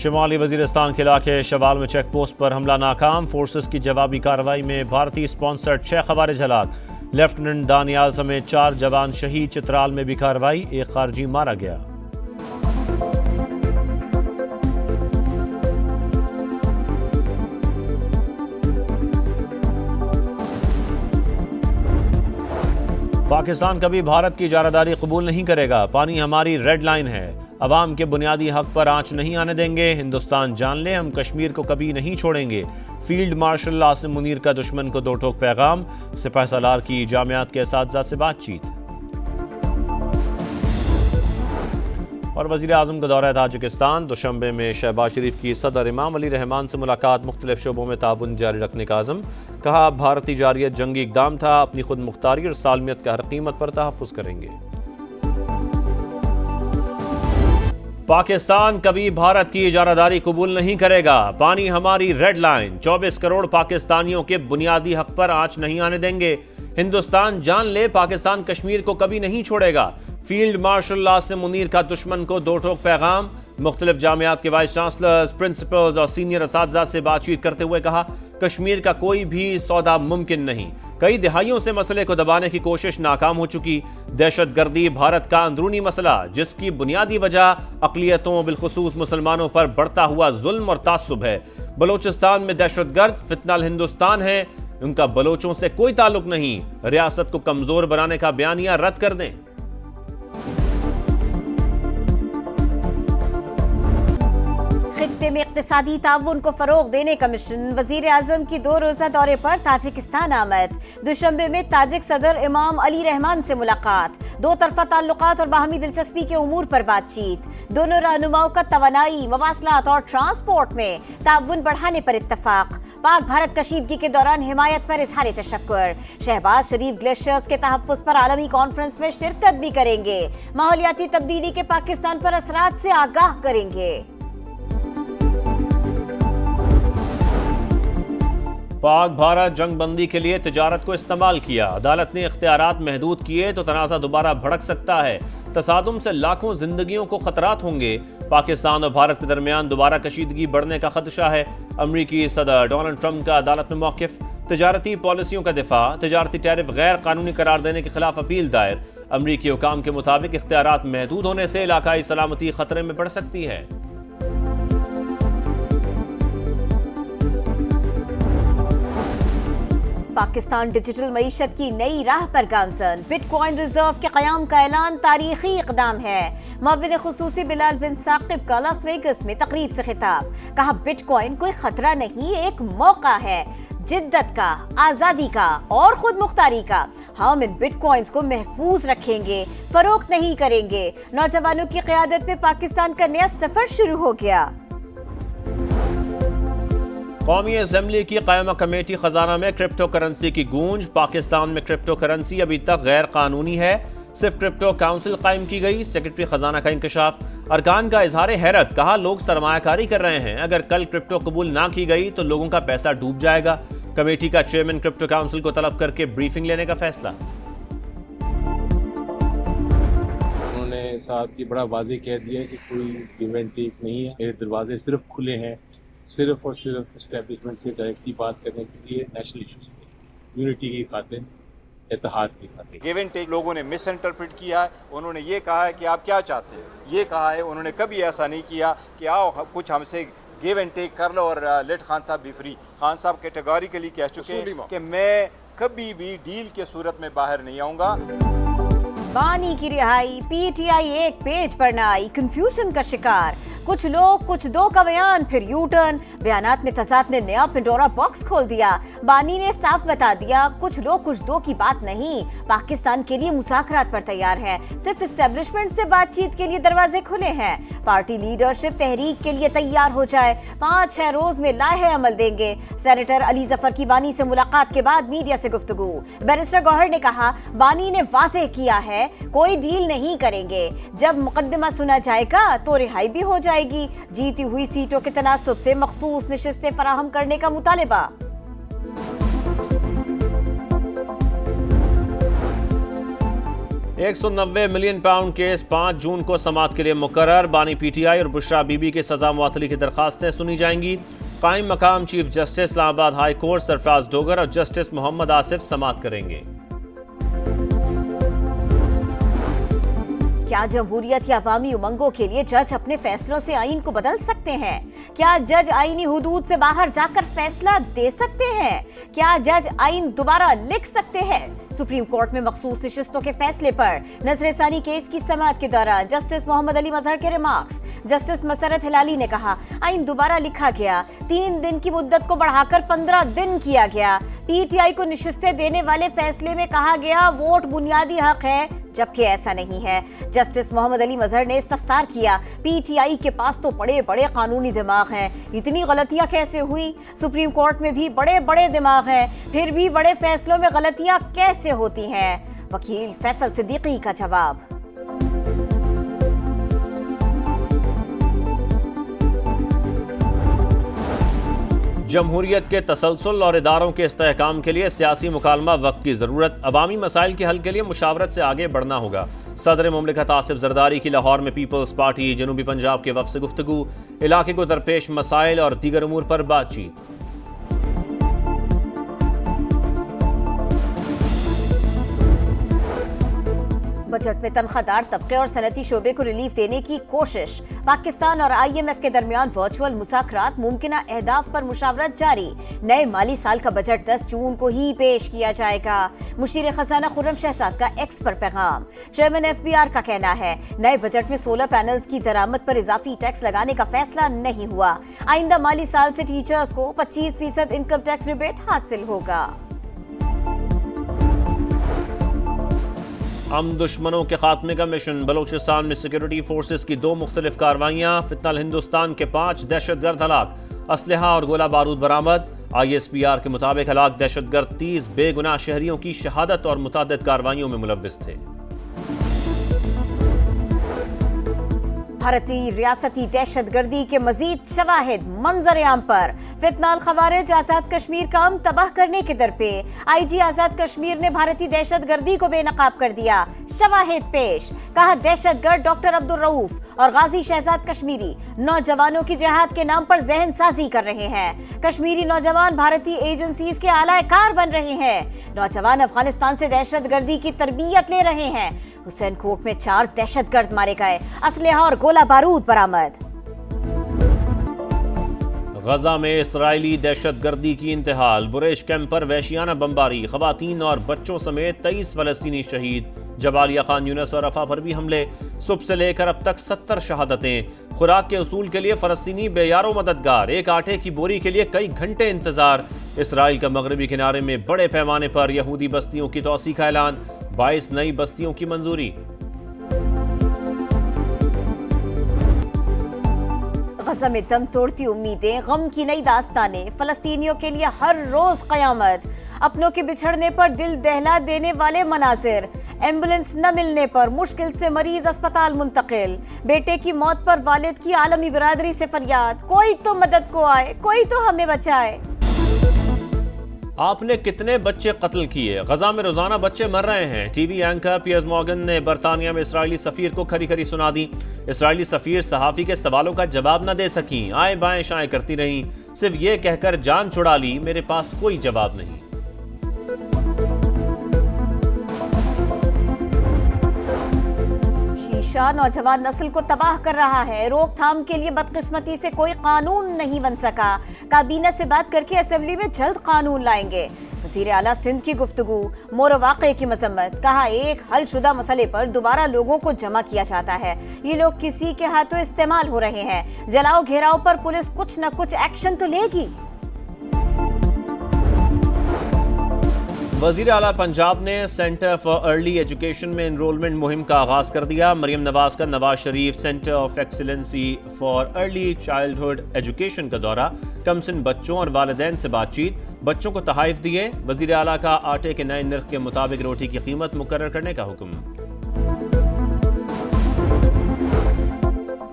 شمالی وزیرستان کے علاقے شوال میں چیک پوسٹ پر حملہ ناکام، فورسز کی جوابی کارروائی میں بھارتی سپانسرڈ 6 خوارج ہلاک، لیفٹیننٹ دانیال سمیت 4 جوان شہید، چترال میں بھی کارروائی، ایک خارجی مارا گیا۔ پاکستان کبھی بھارت کی اجارہ قبول نہیں کرے گا، پانی ہماری ریڈ لائن ہے، عوام کے بنیادی حق پر آنچ نہیں آنے دیں گے، ہندوستان جان لے ہم کشمیر کو کبھی نہیں چھوڑیں گے، فیلڈ مارشل عاصم منیر کا دشمن کو 2 ٹوک پیغام، سپہ سالار کی جامعات کے اساتذہ سے بات چیت۔ اور وزیر اعظم کا دورہ تاجکستان، دوشنبے میں شہباز شریف کی صدر امام علی رحمان سے ملاقات، مختلف شعبوں میں تعاون جاری رکھنے کا عزم، کہا بھارتی جارحیت جنگی اقدام تھا، اپنی خود مختاری اور سالمیت کا ہر قیمت پر تحفظ کریں گے۔ پاکستان کبھی بھارت کی اجارہ داری قبول نہیں کرے گا، پانی ہماری ریڈ لائن، 24 کروڑ پاکستانیوں کے بنیادی حق پر آنچ نہیں آنے دیں گے، ہندوستان جان لے پاکستان کشمیر کو کبھی نہیں چھوڑے گا، فیلڈ مارشل عاصم منیر کا دشمن کو 2 ٹوک پیغام، مختلف جامعات کے وائس چانسلرز، پرنسپلز اور سینئر اساتذہ سے بات چیت کرتے ہوئے کہا کشمیر کا کوئی بھی سودا ممکن نہیں، کئی دہائیوں سے مسئلے کو دبانے کی کوشش ناکام ہو چکی، دہشت گردی بھارت کا اندرونی مسئلہ جس کی بنیادی وجہ اقلیتوں بالخصوص مسلمانوں پر بڑھتا ہوا ظلم اور تعصب ہے، بلوچستان میں دہشت گرد فتنہ الہندوستان ہے، ان کا بلوچوں سے کوئی تعلق نہیں، ریاست کو کمزور بنانے کا بیانیہ رد کر دیں۔ خطے میں اقتصادی تعاون کو فروغ دینے کا مشن، وزیر اعظم کی 2 روزہ دورے پر تاجکستان آمد، دوشنبے میں تاجک صدر امام علی رحمان سے ملاقات، 2 طرفہ تعلقات اور باہمی دلچسپی کے امور پر بات چیت، دونوں رہنماؤں کا توانائی، مواصلات اور ٹرانسپورٹ میں تعاون بڑھانے پر اتفاق، پاک بھارت کشیدگی کے دوران حمایت پر اظہار تشکر، شہباز شریف گلیشیئرز کے تحفظ پر عالمی کانفرنس میں شرکت بھی کریں گے، ماحولیاتی تبدیلی کے پاکستان پر اثرات سے آگاہ کریں گے۔ پاک بھارت جنگ بندی کے لیے تجارت کو استعمال کیا، عدالت نے اختیارات محدود کیے تو تنازع دوبارہ بھڑک سکتا ہے، تصادم سے لاکھوں زندگیوں کو خطرات ہوں گے، پاکستان اور بھارت کے درمیان دوبارہ کشیدگی بڑھنے کا خدشہ ہے، امریکی صدر ڈونلڈ ٹرمپ کا عدالت میں موقف، تجارتی پالیسیوں کا دفاع، تجارتی ٹیرف غیر قانونی قرار دینے کے خلاف اپیل دائر، امریکی حکام کے مطابق اختیارات محدود ہونے سے علاقائی سلامتی خطرے میں پڑ سکتی ہے۔ پاکستان ڈیجیٹل معیشت کی نئی راہ پر گامزن، بٹ کوائن ریزرو کے قیام کا اعلان تاریخی اقدام ہے، معاون خصوصی بلال بن ثاقب کا لاس ویگس میں تقریب سے خطاب، کہا بٹ کوائن کوئی خطرہ نہیں، ایک موقع ہے جدت کا، آزادی کا اور خود مختاری کا، ہم ان بٹ کوائنز کو محفوظ رکھیں گے، فروخت نہیں کریں گے، نوجوانوں کی قیادت میں پاکستان کا نیا سفر شروع ہو گیا۔ قومی اسمبلی کی قائمہ کمیٹی خزانہ میں کرپٹو کرنسی کی گونج، پاکستان میں کرپٹو کرنسی ابھی تک غیر قانونی ہے، صرف کرپٹو کاؤنسل قائم کی گئی، سیکرٹری خزانہ کا انکشاف، ارکان کا اظہار حیرت، کہا لوگ سرمایہ کاری کر رہے ہیں، اگر کل کرپٹو قبول نہ کی گئی تو لوگوں کا پیسہ ڈوب جائے گا، کمیٹی کا چیئرمین کرپٹو کاؤنسل کو طلب کر کے بریفنگ لینے کا فیصلہ۔ انہوں نے ساتھ ہی بڑا واضح کہہ دیا کہ کوئی گیو اینڈ ٹیک نہیں ہے، میرے دروازے صرف کھلے ہیں، صرف اور صرف اسٹیبلشمنٹ سے ڈائریکٹلی بات کرنے کے لیے، نیشنل ایشوز پہ، یونٹی کی خاطر، اتحاد کی خاطر۔ گیو اینڈ ٹیک لوگوں نے مس انٹرپریٹ کیا ہے، انہوں نے یہ کہا ہے کہ آپ کیا چاہتے ہیں، یہ کہا ہے، انہوں نے کبھی ایسا نہیں کیا کہ آؤ کچھ ہم سے گیو اینڈ ٹیک کر لو اور لیٹ خان صاحب بھی فری۔ خان صاحب کیٹیگوریکلی کہہ چکے ہیں کہ میں کبھی بھی ڈیل کے صورت میں باہر نہیں آؤں گا۔ بانی کی رہائی، پی ٹی آئی ایک پیج پر نہ آئی، کنفیوژن کا شکار، کچھ لوگ کچھ دو کا بیان، پھر یو ٹرن، بیانات میں تضاد نے نیا پنڈورا باکس کھول دیا، بانی نے صاف بتا دیا کچھ لوگ کچھ دو کی بات نہیں، پاکستان کے لیے مذاکرات پر تیار ہے، صرف اسٹیبلشمنٹ سے بات چیت کے لیے دروازے کھلے ہیں، پارٹی لیڈرشپ تحریک کے لیے تیار ہو جائے، 5-6 روز میں لائحہ عمل دیں گے۔ سینیٹر علی ظفر کی بانی سے ملاقات کے بعد میڈیا سے گفتگو، بیرسٹر گوہر نے کہا بانی نے واضح کیا ہے کوئی ڈیل نہیں کریں گے، جب مقدمہ سنا جائے گا تو رہائی بھی ہو جائے گی، جیتی ہوئی سیٹوں کے تناسب سے مخصوص نشستیں فراہم کرنے کا مطالبہ۔ 190 ملین پاؤنڈ کیس 5 جون کو سماعت کے لیے مقرر. بانی پی ٹی آئی اور بشرا بی بی کی سزا معطلی کی درخواستیں سنی جائیں گی. قائم مقام چیف جسٹس اسلام آباد ہائی کورٹ سرفراز ڈوگر اور جسٹس محمد آصف سماعت کریں گے. کیا جمہوریت یا عوامی امنگوں کے لیے جج اپنے فیصلوں سے آئین کو بدل سکتے ہیں؟ کیا جج آئینی حدود سے باہر جا کر فیصلہ دے سکتے ہیں؟ کیا جج آئین دوبارہ لکھ سکتے ہیں؟ سپریم کورٹ میں مخصوص نشستوں کے فیصلے پر نظر ثانی کیس کی سماعت کے دوران جسٹس محمد علی مظہر کے ریمارکس. جسٹس مسرت ہلالی نے کہا آئین دوبارہ لکھا گیا, 3 دن کی مدت کو بڑھا کر 15 دن کیا گیا. پی ٹی آئی کو نشستیں دینے والے فیصلے میں کہا گیا ووٹ بنیادی حق ہے, جبکہ ایسا نہیں ہے. جسٹس محمد علی مظہر نے استفسار کیا پی ٹی آئی کے پاس تو بڑے بڑے قانونی دماغ ہیں, اتنی غلطیاں کیسے ہوئی؟ سپریم کورٹ میں بھی بڑے بڑے دماغ ہیں, پھر بھی بڑے فیصلوں میں غلطیاں کیسے ہوتی ہیں؟ وکیل فیصل صدیقی کا جواب. جمہوریت کے تسلسل اور اداروں کے استحکام کے لیے سیاسی مکالمہ وقت کی ضرورت. عوامی مسائل کے حل کے لیے مشاورت سے آگے بڑھنا ہوگا. صدر مملکت آصف زرداری کی لاہور میں پیپلز پارٹی جنوبی پنجاب کے وفد سے گفتگو. علاقے کو درپیش مسائل اور دیگر امور پر بات چیت. بجٹ میں تنخواہ دار طبقے اور صنعتی شعبے کو ریلیف دینے کی کوشش. پاکستان اور آئی ایم ایف کے درمیان ورچوئل مذاکرات, ممکنہ اہداف پر مشاورت جاری. نئے مالی سال کا بجٹ 10 جون کو ہی پیش کیا جائے گا. مشیر خزانہ خرم شہزاد کا ایکس پر پیغام. چیئرمین ایف بی آر کا کہنا ہے نئے بجٹ میں سولر پینلز کی درآمد پر اضافی ٹیکس لگانے کا فیصلہ نہیں ہوا. آئندہ مالی سال سے ٹیچرز کو 25% انکم ٹیکس ریبیٹ حاصل ہوگا. دشمنوں کے خاتمے کا مشن. بلوچستان میں سیکورٹی فورسز کی 2 مختلف کارروائیاں. فتنہ الہندوستان کے 5 دہشت گرد ہلاک. اسلحہ اور گولہ بارود برآمد. آئی ایس پی آر کے مطابق ہلاک دہشت گرد 30 بے گناہ شہریوں کی شہادت اور متعدد کارروائیوں میں ملوث تھے. بھارتی ریاستی دہشت گردی کے مزید شواہد منظر عام پر. فتنہ الخوارج آزاد کشمیر کا امن تباہ کرنے کے در پہ. آئی جی آزاد کشمیر نے بھارتی دہشت گردی کو بے نقاب کر دیا. شواہد پیش. کہا دہشت گرد ڈاکٹر عبدالرؤوف اور غازی شہزاد کشمیری نوجوانوں کی جہاد کے نام پر ذہن سازی کر رہے ہیں. کشمیری نوجوان بھارتی ایجنسیز کے اعلی کار بن رہے ہیں. نوجوان افغانستان سے دہشت گردی کی تربیت لے رہے ہیں. حسین کوٹ میں 4 دہشت گرد مارے گئے. اسلحہ اور گولہ بارود برآمد. غزہ میں اسرائیلی دہشت گردی کی انتہا. البریج کیمپ پر وحشیانہ بمباری. خواتین اور بچوں سمیت 23 فلسطینی شہید. جبالیہ خان یونس اور رفح پر بھی حملے. صبح سے لے کر اب تک 70 شہادتیں. خوراک کے حصول کے لیے فلسطینی بے یار و مددگار. ایک آٹے کی بوری کے لیے کئی گھنٹے انتظار. اسرائیل کا مغربی کنارے میں بڑے پیمانے پر یہودی بستیوں کی توسیع کا اعلان. 22 نئی بستیوں کی منظوری. غزہ میں دم توڑتی امیدیں, غم کی نئی داستانیں. فلسطینیوں کے لیے ہر روز قیامت. اپنوں کے بچھڑنے پر دل دہلا دینے والے مناظر. ایمبولنس نہ ملنے پر مشکل سے مریض اسپتال منتقل. بیٹے کی موت پر والد کی عالمی برادری سے فریاد. کوئی تو مدد کو آئے, کوئی تو ہمیں بچائے. آپ نے کتنے بچے قتل کیے؟ غزہ میں روزانہ بچے مر رہے ہیں. TV anchor Piers Morgan نے برطانیہ میں اسرائیلی سفیر کو کھری کھری سنا دی. اسرائیلی سفیر صحافی کے سوالوں کا جواب نہ دے سکیں. آئیں بائیں شائیں کرتی رہیں. صرف یہ کہہ کر جان چھڑا لی میرے پاس کوئی جواب نہیں. شیشہ نوجوان نسل کو تباہ کر رہا ہے. روک تھام کے لیے بدقسمتی سے کوئی قانون نہیں بن سکا. کابینہ سے بات کر کے اسمبلی میں جلد قانون لائیں گے. وزیر اعلیٰ سندھ کی گفتگو. مورو واقعے کی مذمت. کہا ایک حل شدہ مسئلے پر دوبارہ لوگوں کو جمع کیا جاتا ہے. یہ لوگ کسی کے ہاتھوں استعمال ہو رہے ہیں. جلاؤ گھیراؤ پر پولیس کچھ نہ کچھ ایکشن تو لے گی. وزیر اعلیٰ پنجاب نے سینٹر فار ارلی ایجوکیشن میں انرولمنٹ مہم کا آغاز کر دیا. مریم نواز کا Nawaz Sharif centre of excellency for early childhood education کا دورہ. کمسن بچوں اور والدین سے بات چیت. بچوں کو تحائف دیے. وزیر اعلیٰ کا آٹے کے نئے نرخ کے مطابق روٹی کی قیمت مقرر کرنے کا حکم.